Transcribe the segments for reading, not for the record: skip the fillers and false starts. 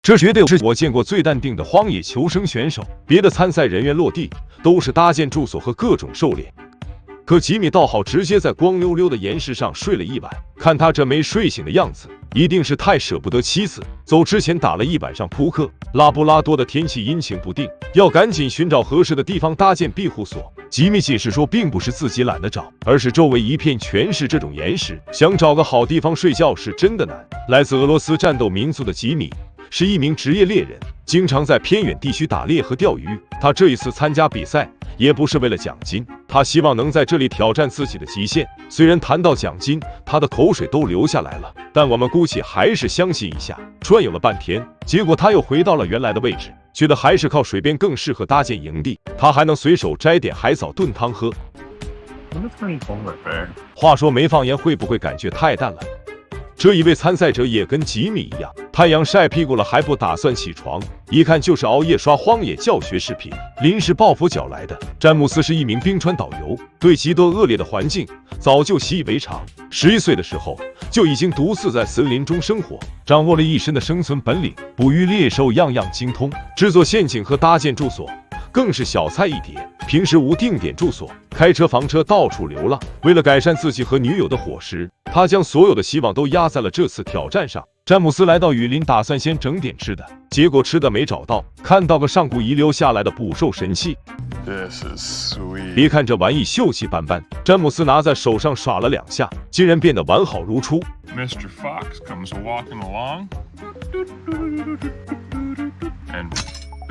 这绝对是我见过最淡定的荒野求生选手。别的参赛人员落地都是搭建住所和各种狩猎，可吉米倒好，直接在光溜溜的岩石上睡了一晚。看他这没睡醒的样子，一定是太舍不得妻子，走之前打了一晚上扑克。拉布拉多的天气阴晴不定，要赶紧寻找合适的地方搭建庇护所。吉米解释说，并不是自己懒得找，而是周围一片全是这种岩石，想找个好地方睡觉是真的难。来自俄罗斯战斗民族的吉米是一名职业猎人，经常在偏远地区打猎和钓鱼。他这一次参加比赛也不是为了奖金，他希望能在这里挑战自己的极限。虽然谈到奖金，他的口水都流下来了，但我们姑且还是相信一下。转悠了半天，结果他又回到了原来的位置，觉得还是靠水边更适合搭建营地，他还能随手摘点海藻炖汤喝。话说没放盐会不会感觉太淡了？这一位参赛者也跟吉米一样，太阳晒屁股了还不打算起床，一看就是熬夜刷荒野教学视频，临时抱佛脚来的。詹姆斯是一名冰川导游，对极端恶劣的环境早就习以为常。11岁的时候就已经独自在森林中生活，掌握了一身的生存本领，捕鱼猎兽样样精通，制作陷阱和搭建住所更是小菜一碟。平时无定点住所，开车房车到处流浪。为了改善自己和女友的伙食，他将所有的希望都压在了这次挑战上。詹姆斯来到雨林，打算先整点吃的，结果吃的没找到，看到个上古遗留下来的捕兽神器。别看这玩意锈迹斑斑，詹姆斯拿在手上耍了2下，竟然变得完好如初。Mr. Fox comes walking along.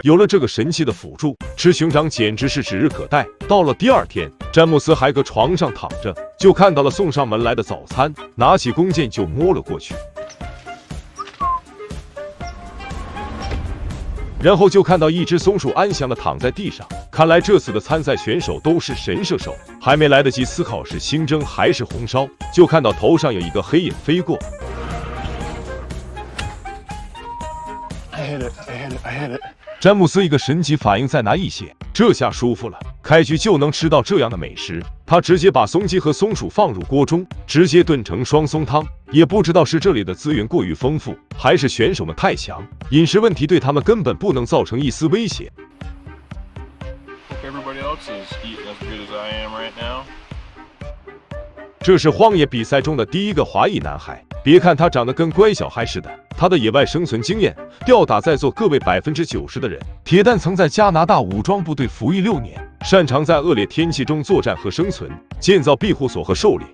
有了这个神器的辅助，吃熊掌简直是指日可待。到了第2天，詹姆斯还搁床上躺着，就看到了送上门来的早餐，拿起弓箭就摸了过去，然后就看到一只松鼠安详地躺在地上。看来这次的参赛选手都是神射手，还没来得及思考是清蒸还是红烧，就看到头上有一个黑影飞过。I hit it. 詹姆斯一个神奇反应再拿一血，这下舒服了，开局就能吃到这样的美食。他直接把松鸡和松鼠放入锅中，直接炖成双松汤。也不知道是这里的资源过于丰富，还是选手们太强，饮食问题对他们根本不能造成一丝威胁。这是荒野比赛中的第一个华裔男孩，别看他长得跟乖小孩似的，他的野外生存经验吊打在座各位90%的人。铁蛋曾在加拿大武装部队服役6年，擅长在恶劣天气中作战和生存，建造庇护所和狩猎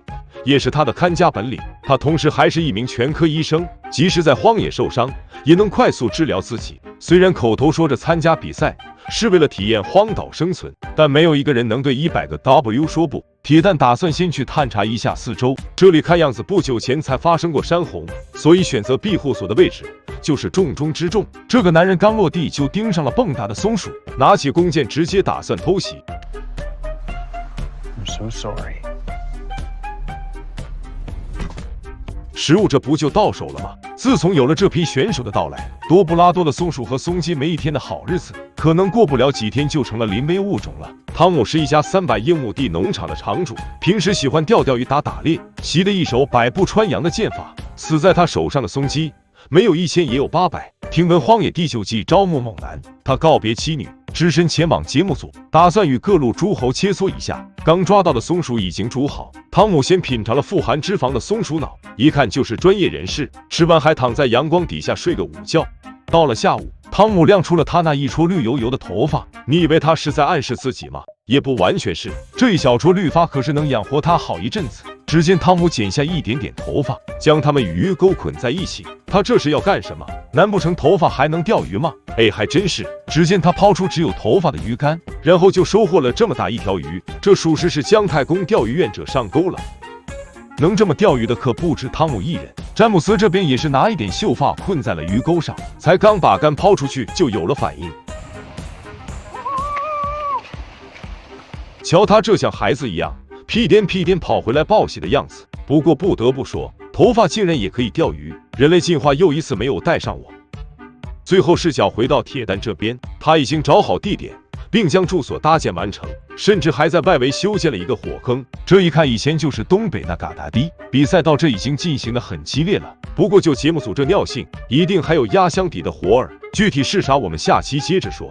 也是他的看家本领。他同时还是一名全科医生，即使在荒野受伤，也能快速治疗自己。虽然口头说着参加比赛是为了体验荒岛生存，但没有一个人能对100个 W 说不。铁蛋打算先去探查一下四周，这里看样子不久前才发生过山洪，所以选择庇护所的位置就是重中之重。这个男人刚落地就盯上了蹦跶的松鼠，拿起弓箭直接打算偷袭。I'm so sorry. 食物这不就到手了吗？自从有了这批选手的到来，多布拉多的松鼠和松鸡没一天的好日子，可能过不了几天就成了临危物种了。汤姆是一家300英亩地农场的场主，平时喜欢钓鱼打猎，习得一手百步穿杨的剑法。死在他手上的松鸡没有1000也有800。听闻荒野第9季招募猛男，他告别妻女，只身前往节目组，打算与各路诸侯切磋一下。刚抓到的松鼠已经煮好，汤姆先品尝了富含脂肪的松鼠脑，一看就是专业人士。吃完还躺在阳光底下睡个午觉。到了下午，汤姆亮出了他那一撮绿油油的头发，你以为他是在暗示自己吗？也不完全是，这一小撮绿发可是能养活他好一阵子。只见汤姆剪下一点点头发，将它们与鱼钩捆在一起。他这是要干什么？难不成头发还能钓鱼吗？哎，还真是。只见他抛出只有头发的鱼竿，然后就收获了这么大一条鱼，这属实是姜太公钓鱼愿者上钩了。能这么钓鱼的可不止汤姆一人，詹姆斯这边也是拿一点秀发困在了鱼钩上，才刚把竿抛出去就有了反应。瞧他这像孩子一样屁颠屁颠跑回来报喜的样子。不过不得不说，头发竟然也可以钓鱼，人类进化又一次没有带上我。最后视角回到铁蛋这边，他已经找好地点，并将住所搭建完成，甚至还在外围修建了一个火坑。这一看以前就是东北那嘎达地。比赛到这已经进行得很激烈了，不过就节目组这尿性，一定还有压箱底的活儿，具体是啥我们下期接着说。